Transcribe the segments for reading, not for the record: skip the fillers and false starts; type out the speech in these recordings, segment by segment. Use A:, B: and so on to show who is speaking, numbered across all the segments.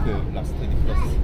A: 그 랍스터디 플러스.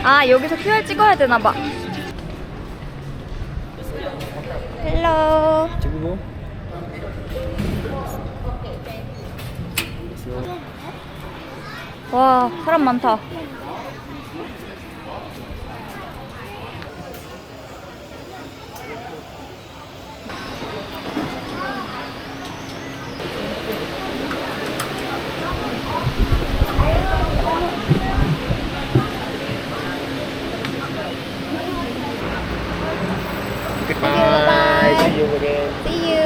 B: 아, 여기서 QR 찍어야 되나봐. 헬로.
A: 찍고.
B: 와, 사람 많다.
A: Bye. See you again.
B: See you.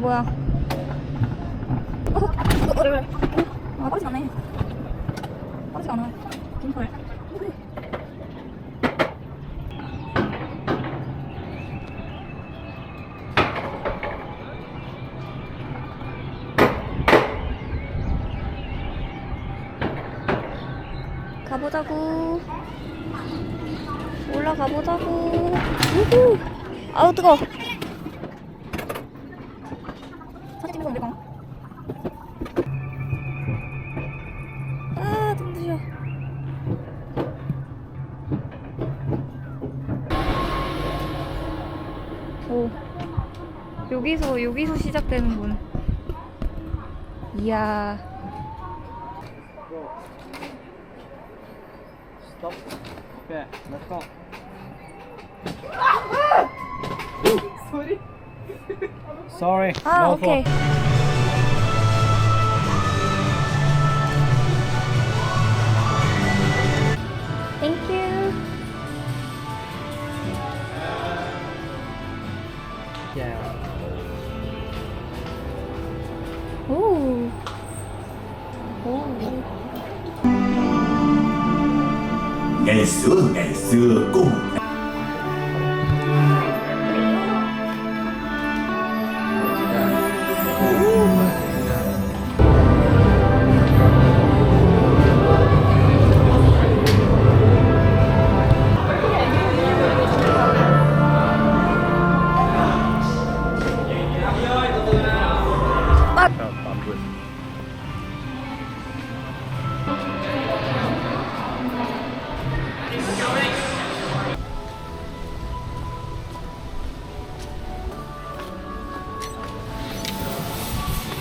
B: 뭐야? 아, 빠르지 않네. 빠르지 않아. 김털. 올라가 보자고. 올라가 보자고. 우후. 아우 뜨거. 사진 찍는 건데 아 눈부셔. 오. 여기서 시작되는군. 이야.
A: Stop. Okay, let's go. Sorry.
B: 아
A: no
B: 오케이.
A: fault.
B: 땡큐.
A: Yeah.
B: 오. 오.
C: Ngày xưa cùng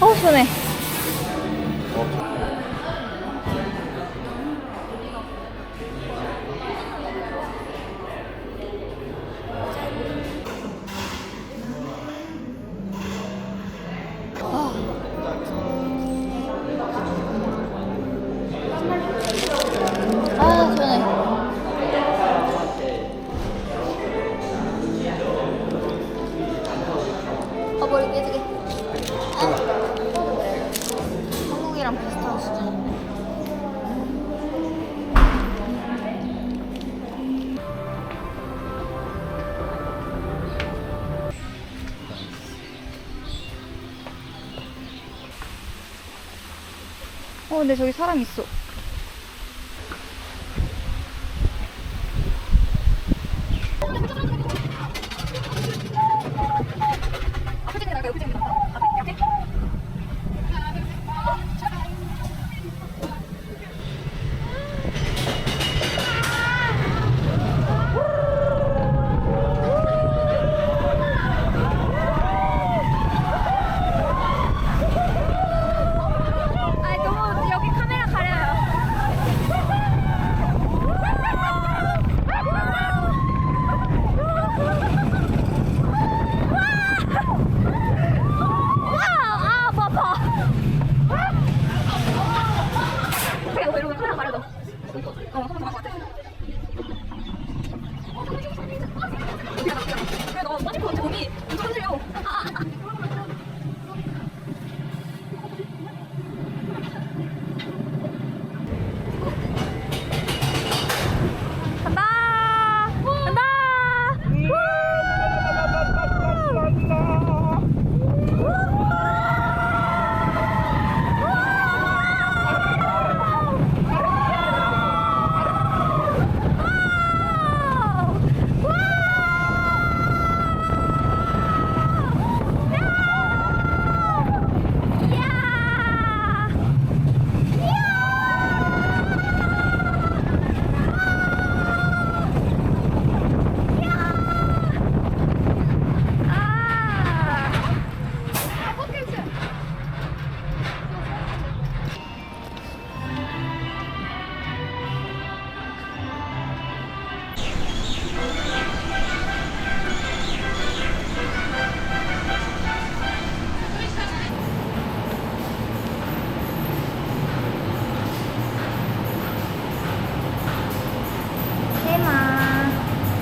B: 어우 시원해. 아 시원해. 아 머리 깨지게. 한국이랑 비슷한 수준인데. 근데 저기 사람 있어. 너무 여기 카메라 가려요.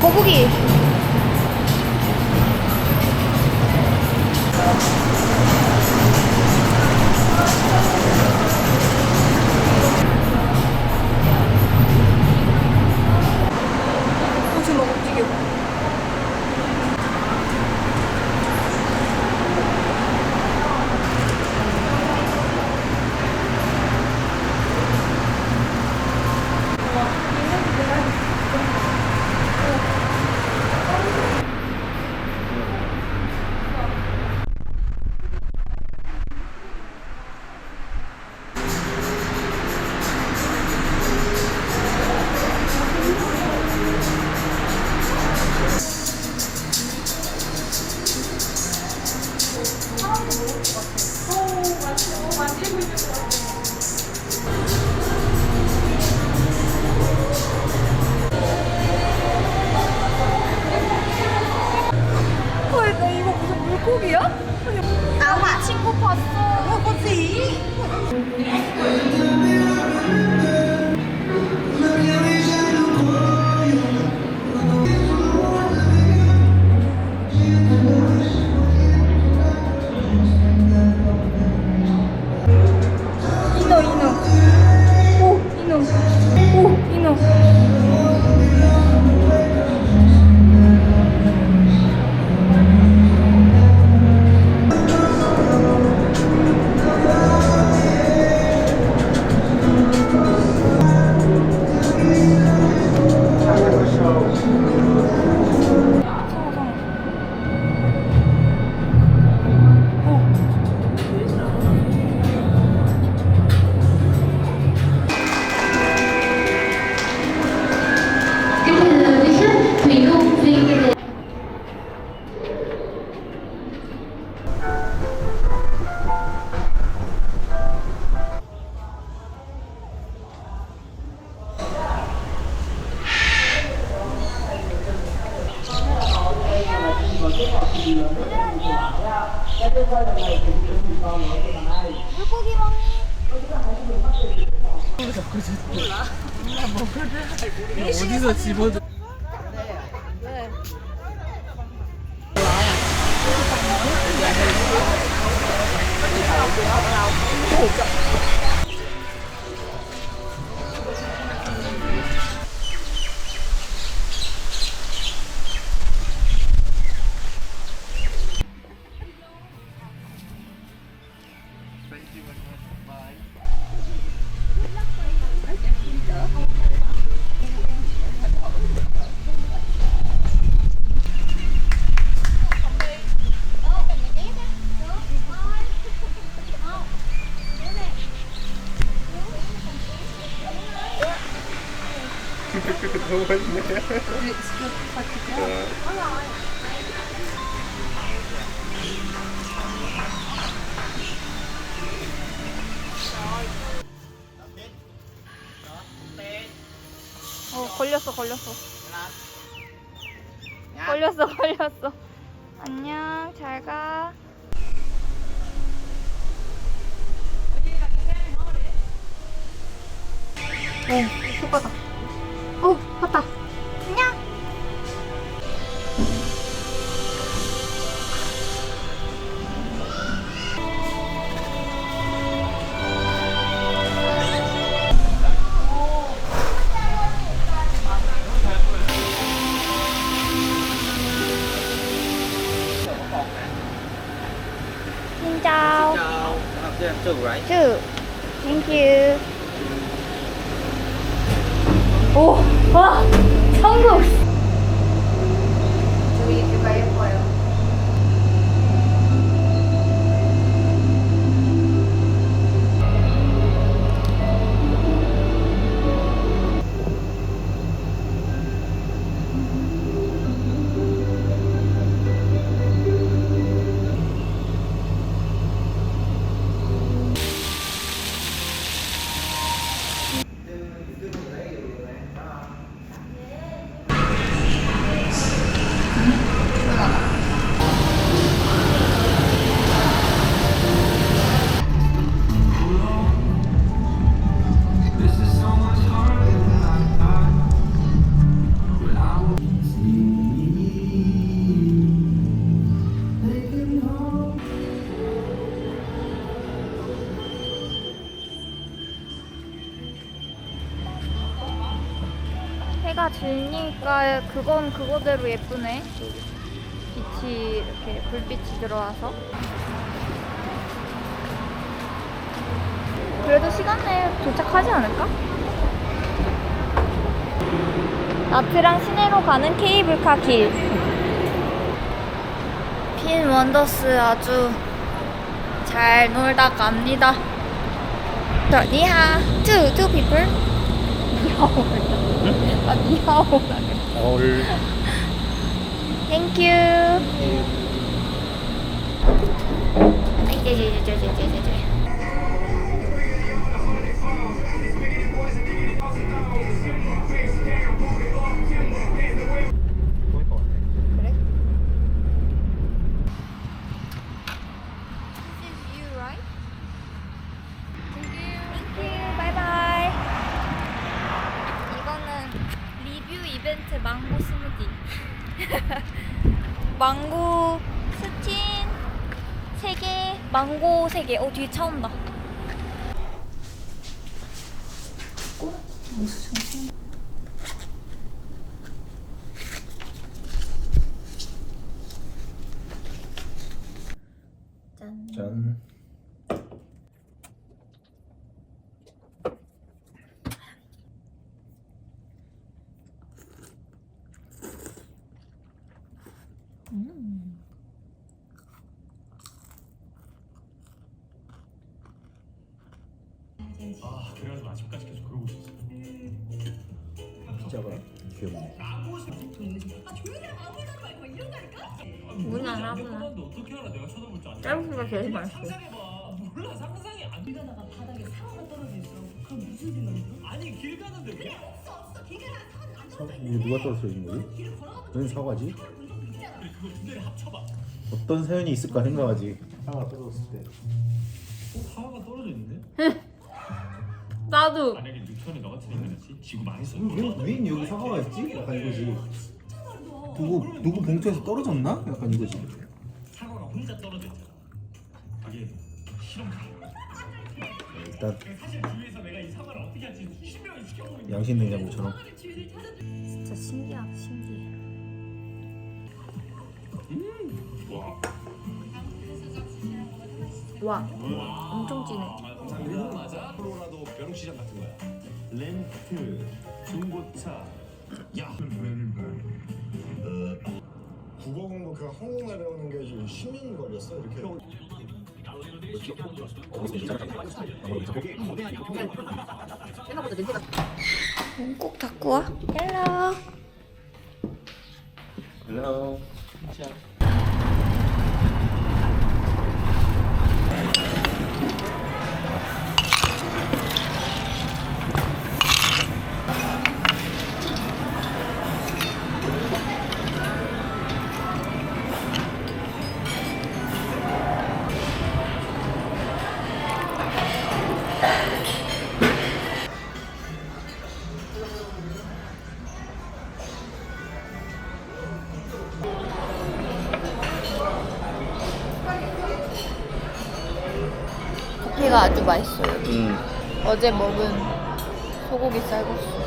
B: 거북이. 지금 막 움직여. 물고기야? 아마 친구 봤어. 뭐지? 이노 이노. 오 이노. 오 이노.
D: Thủy Cung Duy Kiên.
B: 물고기 먹니?
A: 어디서 집어들?
B: 걸렸어. 안녕, 잘 가. 오, 효과다. 오, 봤다. 안녕. Xin chào. Trừ. Thank you. 오, 와, 성공. 저기 이렇게 예뻐요. 해가 지니까 그건 그거대로 예쁘네. 빛이 이렇게 불빛이 들어와서. 그래도 시간 내에 도착하지 않을까? 나트랑 시내로 가는 케이블카 길. 핀 원더스 아주 잘 놀다 갑니다. 저 니하, two people. 아, 니하오라 그래. Thank you. 그래? 망고 스틴 3개, 망고 3개. 뒤에 차 온다. 짠.
E: 짠.
C: 아 그래가지고 아침까지 계속 그러고 있었어.
E: 피자가 귀엽네.
B: 무난하구나.
C: 어떻게 알아? 내가 쳐다볼 줄 알아.
B: 짤국수가 제일 맛있어.
C: 상상해봐. 몰라 상상이 안 되다가 바닥에 사과가 떨어져 있어. 그럼 무슨 생각이야? 아니 길 가는데 왜?
E: 이게 누가 떨어뜨린 거지? 웬 사과지?
C: 그래 그거 두 개를 합쳐봐.
E: 어떤 사연이 있을까 생각하지. 사과가 떨어졌을 때.
C: 사과가 떨어져 있는데?
B: 나도.
C: 만약에 뉴턴이 너 같은 인간이지 지구 망했어.
E: 웬 여기 사과가 있지? 약간 이거지. 누구 봉투에서 떨어졌나? 약간 이거지.
C: 사과가 혼자 떨어져 있잖아. 이게 실험.
E: 일단
C: 사실 주위에서 내가 이 사과를 어떻게 할지 실명을 시켜보는 거야.
E: 양심 냉장고처럼.
B: 진짜 신기하다, 신기해. 와, 엄청 진해.
C: 맞아? 프로라도 벼룩시장 같은 거야. 렌트, 중고차. 야.
F: 국어 공부 그 한국말 배우는 게 지금 10년 걸렸어 이렇게.
B: 문 꼭 닫고 와. 헬로.
E: 헬로.
B: 커피가 아주 맛있어요. 어제 먹은 소고기 쌀국수.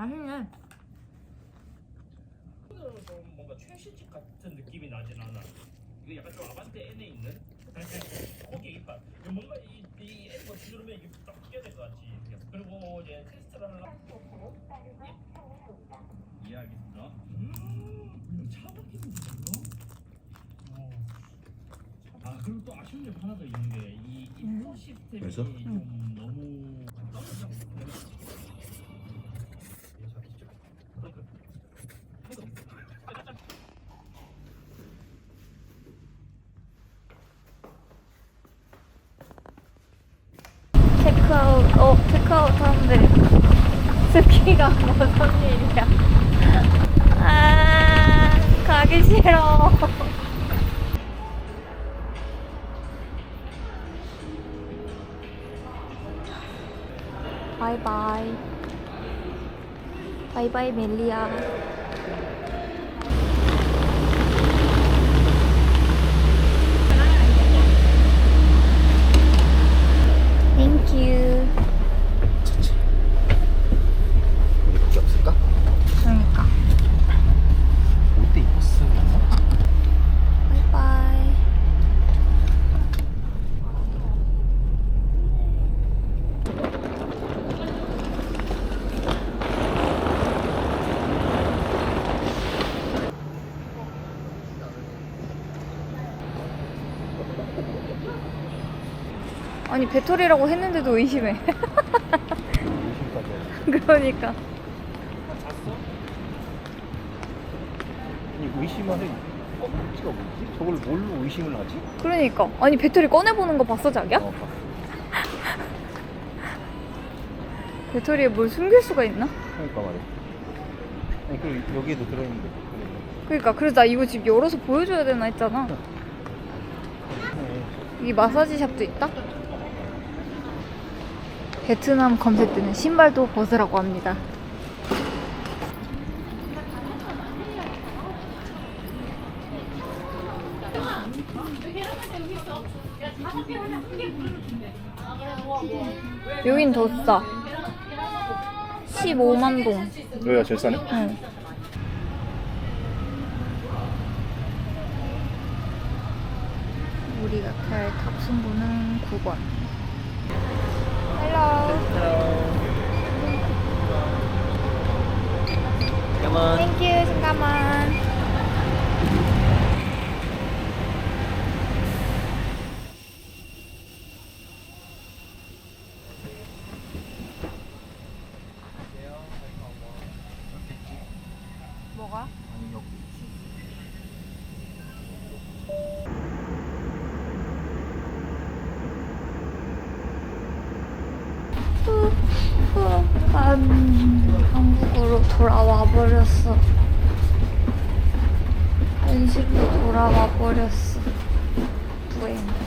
B: 맛있네.
C: 좀 뭔가 최신식 같은 느낌이 나진 않아. 이거 약간 좀 아반떼 N에 있는 고기 이빨. 뭔가 이 N 버튼 누르면 이게 딱 끼게 될 것 같지. 그리고 이제 테스트를 하려고. 예, 알겠습니다. 차 바뀌는 거죠? 아 그리고 또 아쉬운 점 하나 더 있는 게이 인포 시스템이
E: 그래서?
C: 좀 너무
B: 체크아웃 하는데 스키가 무슨 일이야. 아, 가기 싫어. 바이바이. 바이바이 멜리야. 아니 배터리라고 했는데도 의심해. 그러니까.
E: 아니 의심하는 꼭지가 뭐지? 저걸 뭘로 의심을 하지?
B: 그러니까. 아니 배터리 꺼내보는 거 봤어 자기야?
E: 봤어.
B: 배터리에 뭘 숨길 수가 있나?
E: 그러니까 말이야. 아니 그리고 여기에도 들어있는데.
B: 그러니까 그래서 나 이거 집 열어서 보여줘야 되나 했잖아. 이 마사지 샵도 있다? 베트남 검색되는 신발도 벗으라고 합니다. 여긴 더 싸. 15만 동.
E: 여기가 제일 싸네?
B: 응. 우리가 탈 탑승구는 9번. Hello.
E: 잠깐만.
B: Thank you. 잠깐만. 뭐가? 한국으로 돌아와 버렸어. 현실로 돌아와 버렸어. 부행.